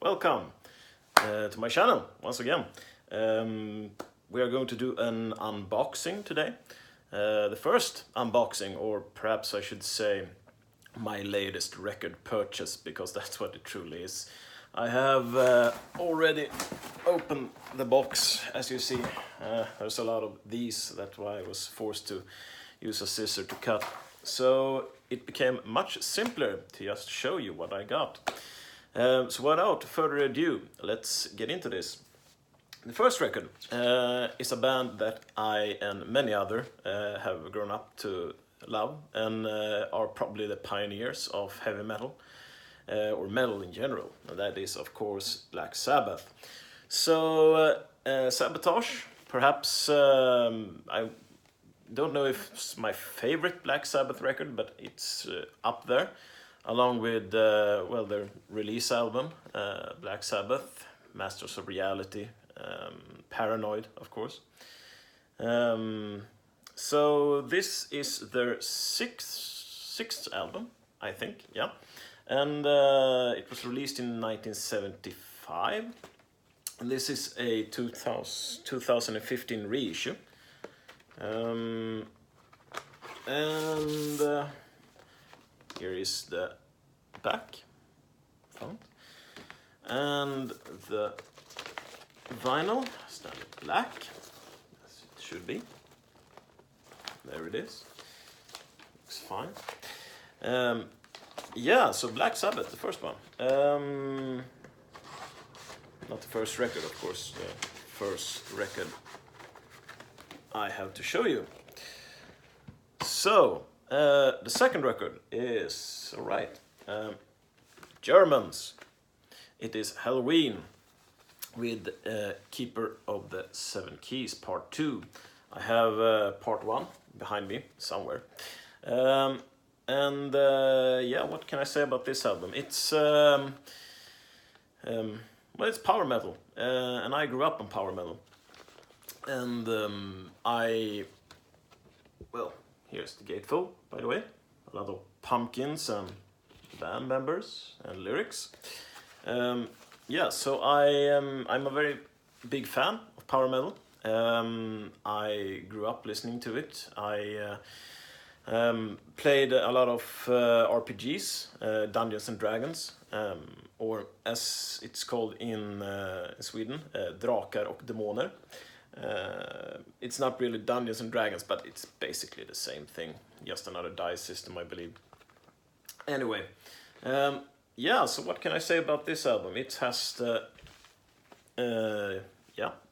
welcome to my channel once again. We are going to do an unboxing today. The first unboxing, or perhaps I should say my latest record purchase, because that's what it truly is. I have already opened the box, as you see. There's a lot of these, that's why I was forced to use a scissor to cut. So it became much simpler to just show you what I got. So without further ado, let's get into this. The first record is a band that I and many other have grown up to love and are probably the pioneers of heavy metal, or metal in general. And that is, of course, Black Sabbath. So Sabotage, perhaps, I don't know if it's my favorite Black Sabbath record, but it's up there, along with well, their release album, Black Sabbath, Masters of Reality, Paranoid, of course. So this is their sixth album, I think, yeah. And it was released in 1975. And this is a 2015 reissue. And here is the back, front, and the vinyl, standard black, as it should be. There it is. Looks fine. Yeah, so Black Sabbath, the first one. Not the first record, of course. The first record I have to show you. So, the second record is, alright, Germans. It is Helloween with Keeper of the Seven Keys, Part 2. I have Part 1 behind me somewhere. Yeah, what can I say about this album? It's well, it's power metal, and I grew up on power metal. And well, here's the gatefold, by the way. A lot of pumpkins and band members and lyrics. Yeah, so I'm a very big fan of power metal. I grew up listening to it. I played a lot of RPGs, Dungeons and Dragons, or as it's called in Sweden, Drakar och Demoner. It's not really Dungeons and Dragons, but it's basically the same thing, just another dice system, I believe. Anyway, yeah, so what can I say about this album? It has the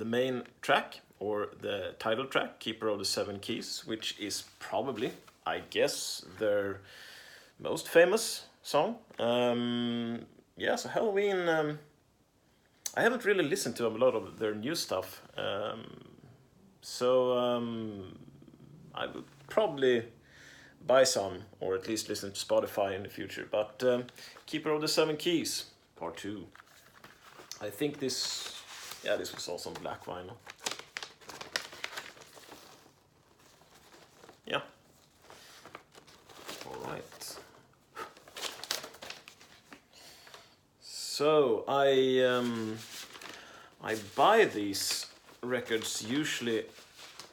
main track, or the title track, Keeper of the Seven Keys, which is probably, I guess, their most famous song. Yeah, so Helloween, I haven't really listened to a lot of their new stuff, so I would probably buy some, or at least listen to Spotify in the future. But Keeper of the Seven Keys, Part 2. I think this was also on black vinyl. Yeah. All right. So I buy these records usually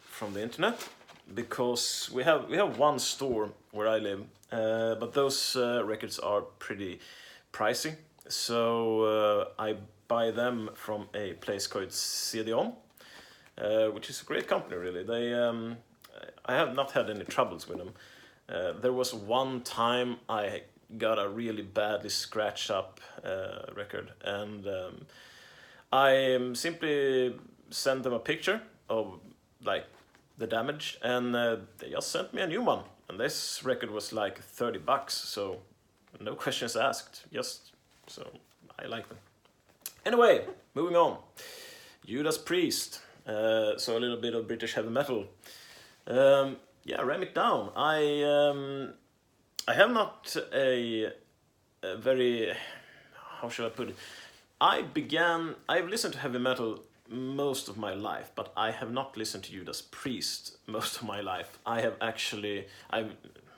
from the internet, because we have one store where I live, but those records are pretty pricey. So I buy them from a place called CD-ON, which is a great company, really. They I have not had any troubles with them. There was one time I got a really badly scratched up record, and I simply sent them a picture of like the damage, and they just sent me a new one. And this record was like $30, so no questions asked. Just so I like them. Anyway, moving on. Judas Priest. So a little bit of British heavy metal. Yeah, ram it down. I have not a very, how should I put it? I've listened to heavy metal most of my life, but I have not listened to Judas Priest most of my life. I've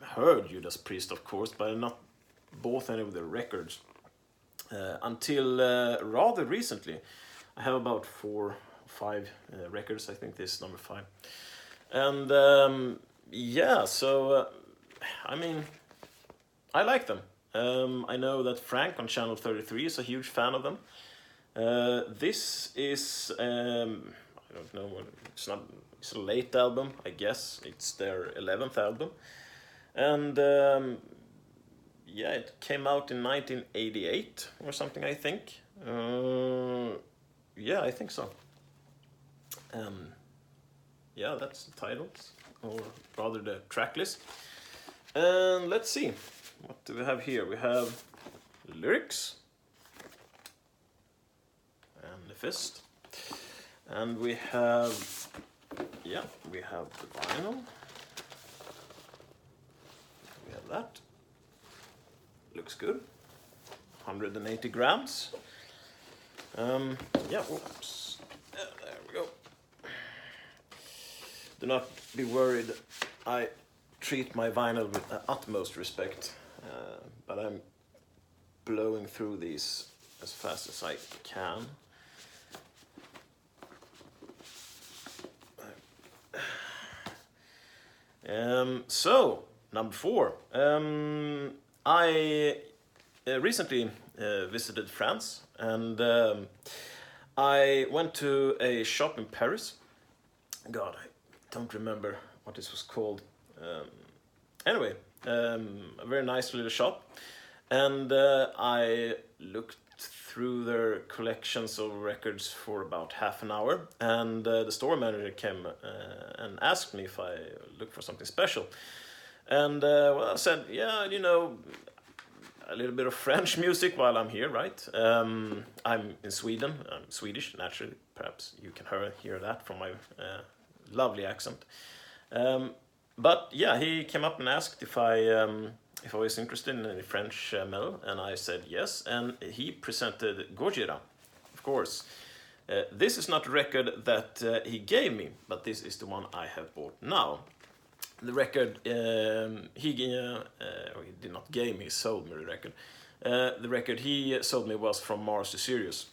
heard Judas Priest, of course, but I've not bought any of their records. until rather recently. I have about 4, 5 records. I think this is number 5. And yeah, so I mean, I like them. I know that Frank on Channel 33 is a huge fan of them. This is I don't know. It's a late album, I guess. It's their 11th album, and yeah, it came out in 1988 or something, I think. Yeah, I think so. Yeah, that's the titles, or rather the track list. And let's see, what do we have here? We have lyrics and the fist, and we have the vinyl. We have that. Looks good. 180 grams. Yeah, oops. There we go. Do not be worried. I treat my vinyl with the utmost respect, but I'm blowing through these as fast as I can. So, number 4. I recently visited France, and I went to a shop in Paris. God, I don't remember what this was called. Anyway, a very nice little shop, and I looked through their collections of records for about half an hour, and the store manager came and asked me if I looked for something special. And well, I said, yeah, you know, a little bit of French music while I'm here, right? I'm in Sweden. I'm Swedish, naturally. Perhaps you can hear that from my lovely accent. But yeah, he came up and asked if I was interested in any French metal, and I said yes. And he presented Gojira, of course. This is not a record that he gave me, but this is the one I have bought now. The record he did not give me, he sold me the record. The record he sold me was From Mars to Sirius.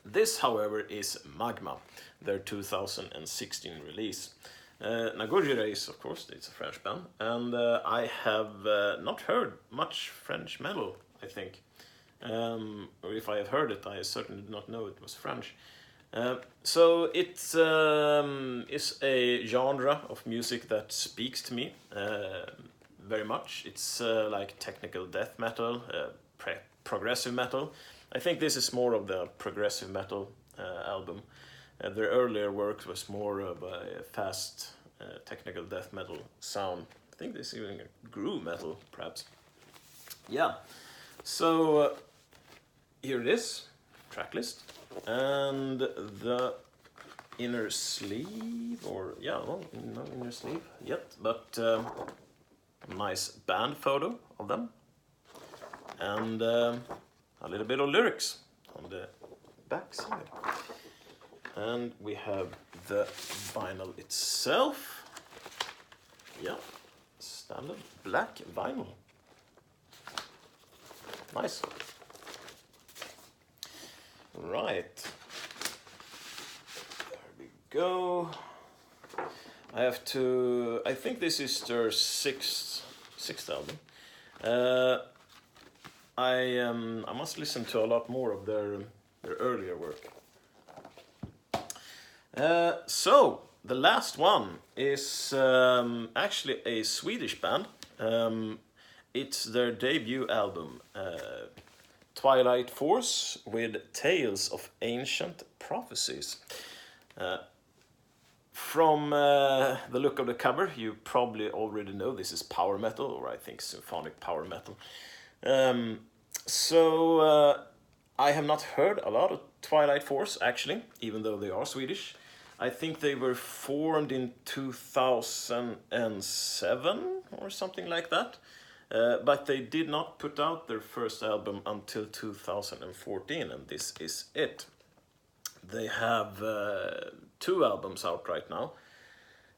This, however, is Magma, their 2016 release. Now Gojira is, of course, it's a French band, and I have not heard much French metal, I think. Or if I have heard it, I certainly did not know it was French. So it is a genre of music that speaks to me very much. It's like technical death metal, progressive metal. I think this is more of the progressive metal album. Their earlier work was more of a fast technical death metal sound. I think this is even a groove metal, perhaps. Yeah, so here it is, track list, and the inner sleeve, or yeah, well, no inner sleeve yet, but nice band photo of them, and a little bit of lyrics on the back side. And we have the vinyl itself. Yeah, standard black vinyl. Nice. Right. There we go. I think this is their sixth album. I must listen to a lot more of their earlier work. So, the last one is actually a Swedish band. It's their debut album, Twilight Force, with Tales of Ancient Prophecies. From the look of the cover, you probably already know this is power metal, or I think symphonic power metal. So I have not heard a lot of Twilight Force, actually, even though they are Swedish. I think they were formed in 2007 or something like that. But they did not put out their first album until 2014, and this is it. They have 2 albums out right now.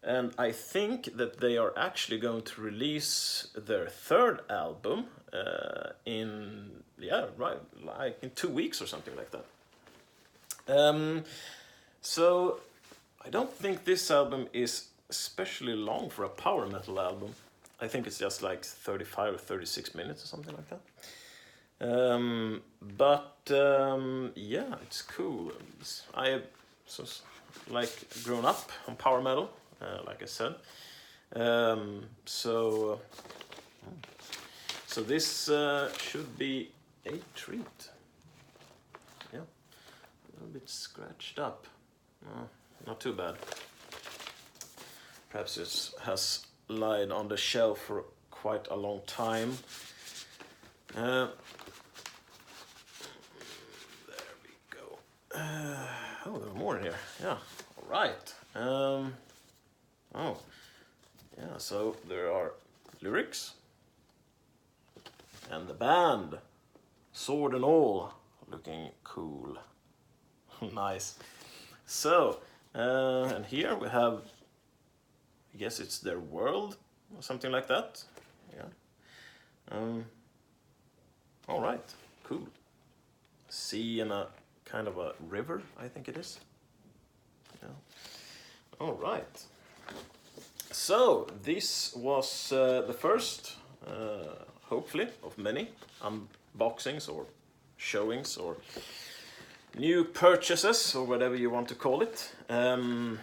And I think that they are actually going to release their third album in, like in 2 weeks or something like that. So I don't think this album is especially long for a power metal album. I think it's just like 35 or 36 minutes or something like that. Yeah, it's cool. I have grown up on power metal, like I said. So this should be a treat. Yeah, a little bit scratched up. Not too bad. Perhaps it has lied on the shelf for quite a long time. There we go. Oh, there are more in here. Yeah, all right. So there are lyrics. And the band, sword and all, looking cool. Nice. So, and here we have, I guess it's their world, or something like that. Yeah. All right, cool. Sea and a kind of a river, I think it is. Yeah. All right. So this was the first, hopefully, of many unboxings or showings or new purchases or whatever you want to call it. We'll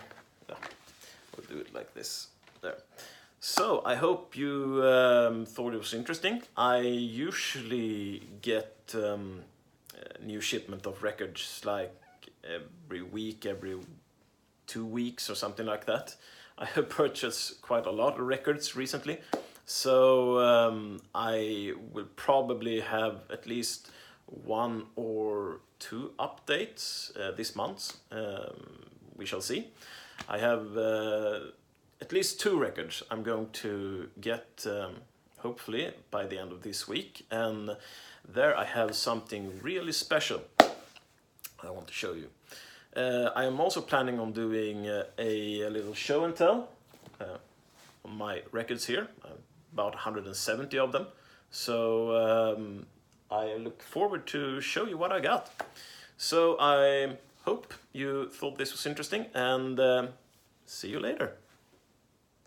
do it like this. There. So I hope you thought it was interesting. I usually get a new shipment of records like every week, every 2 weeks or something like that. I have purchased quite a lot of records recently, so I will probably have at least 1 or 2 updates this month. We shall see. I have at least 2 records I'm going to get hopefully by the end of this week, and there I have something really special I want to show you. I am also planning on doing a little show and tell on my records here, about 170 of them. So I look forward to show you what I got. So I hope you thought this was interesting, and see you later.